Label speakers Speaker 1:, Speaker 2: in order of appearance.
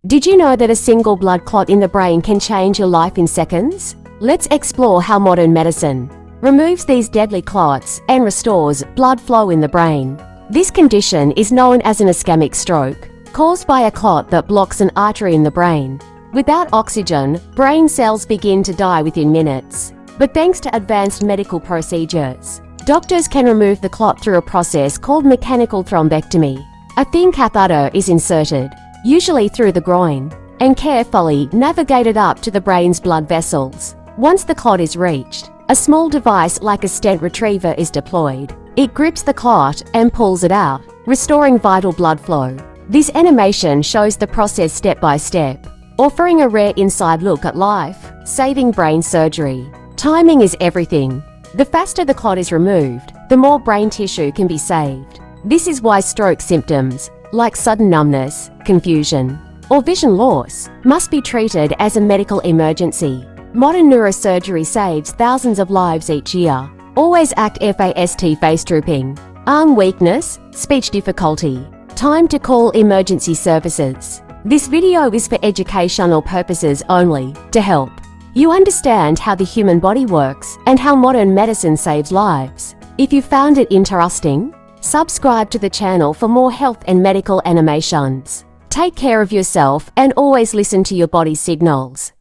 Speaker 1: Did you know that a single blood clot in the brain can change your life in seconds? Let's explore how modern medicine removes these deadly clots and restores blood flow in the brain. This condition is known as an ischemic stroke, caused by a clot that blocks an artery in the brain. Without oxygen, brain cells begin to die within minutes. But thanks to advanced medical procedures, doctors can remove the clot through a process called mechanical thrombectomy. A thin catheter is inserted, usually through the groin, and carefully navigated up to the brain's blood vessels. Once the clot is reached, a small device like a stent retriever is deployed. It grips the clot and pulls it out, restoring vital blood flow. This animation shows the process step by step, offering a rare inside look at life-saving brain surgery. Timing is everything. The faster the clot is removed, the more brain tissue can be saved. This is why stroke symptoms, like sudden numbness, confusion, or vision loss, must be treated as a medical emergency. Modern neurosurgery saves thousands of lives each year. Always act fast: face drooping, arm weakness, speech difficulty. Time to call emergency services. This video is for educational purposes only, to help you understand how the human body works and how modern medicine saves lives. If you found it interesting, subscribe to the channel for more health and medical animations. Take care of yourself and always listen to your body's signals.